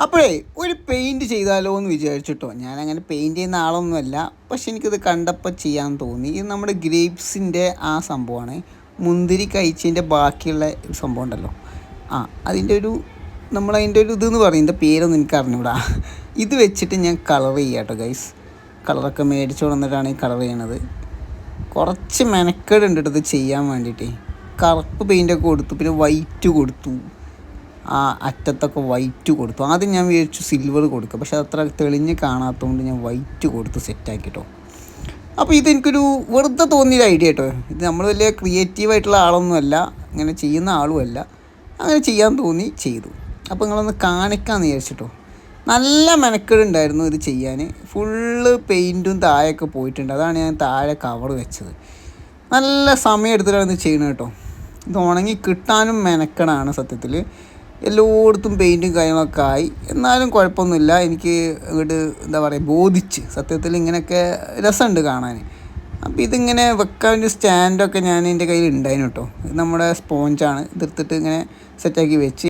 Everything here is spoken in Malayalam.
അപ്പോഴേ ഒരു പെയിൻറ് ചെയ്താലോ എന്ന് വിചാരിച്ചിട്ടോ. ഞാനങ്ങനെ പെയിൻറ് ചെയ്യുന്ന ആളൊന്നുമല്ല, പക്ഷെ എനിക്കിത് കണ്ടപ്പോൾ ചെയ്യാൻ തോന്നി. ഇത് നമ്മുടെ ഗ്രേപ്സിൻ്റെ ആ സംഭവമാണ്, മുന്തിരി കഴിച്ചതിൻ്റെ ബാക്കിയുള്ള ഒരു സംഭവം ഉണ്ടല്ലോ. അതിൻ്റെ ഒരു നമ്മളതിൻ്റെ ഒരു ഇതെന്ന് പറയും, ഇതിൻ്റെ പേരൊന്നും എനിക്ക് അറിഞ്ഞൂടാ. ഇത് വെച്ചിട്ട് ഞാൻ കളർ ചെയ്യാം കേട്ടോ ഗൈസ്. കളറൊക്കെ മേടിച്ചു കൊണ്ടിട്ടാണ് ഈ കളർ ചെയ്യണത്. കുറച്ച് മെനക്കേടുണ്ട് ഇത് ചെയ്യാൻ വേണ്ടിയിട്ട്. കറുപ്പ് പെയിൻ്റൊക്കെ കൊടുത്തു, പിന്നെ വൈറ്റ് കൊടുത്തു, ആ അറ്റത്തൊക്കെ വൈറ്റ് കൊടുത്തു. ആദ്യം ഞാൻ വിചാരിച്ചു സിൽവർ കൊടുക്കുക, പക്ഷെ അത്ര തെളിഞ്ഞ് കാണാത്തതുകൊണ്ട് ഞാൻ വൈറ്റ് കൊടുത്ത് സെറ്റാക്കിട്ടോ. അപ്പോൾ ഇതെനിക്കൊരു വെറുതെ തോന്നിയൊരു ഐഡിയ കേട്ടോ. ഇത് നമ്മൾ വലിയ ക്രിയേറ്റീവായിട്ടുള്ള ആളൊന്നുമല്ല, ഇങ്ങനെ ചെയ്യുന്ന ആളുമല്ല, അങ്ങനെ ചെയ്യാൻ തോന്നി ചെയ്തു. അപ്പോൾ നിങ്ങളൊന്ന് കാണിക്കാമെന്ന് വിചാരിച്ചിട്ടോ. നല്ല മെനക്കേടുണ്ടായിരുന്നു ഇത് ചെയ്യാൻ. ഫുള്ള് പെയിൻറ്റും താഴെയൊക്കെ പോയിട്ടുണ്ട്, അതാണ് ഞാൻ താഴെ കവർ വെച്ചത്. നല്ല സമയം എടുത്തിട്ടാണ് ഇത് ചെയ്യുന്നത് കേട്ടോ. ഇത് ഉണങ്ങി കിട്ടാനും മെനക്കെടാണ് സത്യത്തിൽ. എല്ലായിടത്തും പെയിൻറ്റും കാര്യങ്ങളൊക്കെ ആയി, എന്നാലും കുഴപ്പമൊന്നുമില്ല. എനിക്ക് ഇങ്ങോട്ട് എന്താ പറയുക, ബോധിച്ച് സത്യത്തിൽ ഇങ്ങനെയൊക്കെ രസമുണ്ട് കാണാൻ. അപ്പോൾ ഇതിങ്ങനെ വെക്കാൻ ഒരു സ്റ്റാൻഡൊക്കെ ഞാൻ എൻ്റെ കയ്യിൽ ഉണ്ടായിരുന്നു കേട്ടോ. ഇത് നമ്മുടെ സ്പോഞ്ചാണ്, ഇതെടുത്തിട്ട് ഇങ്ങനെ സെറ്റാക്കി വെച്ച്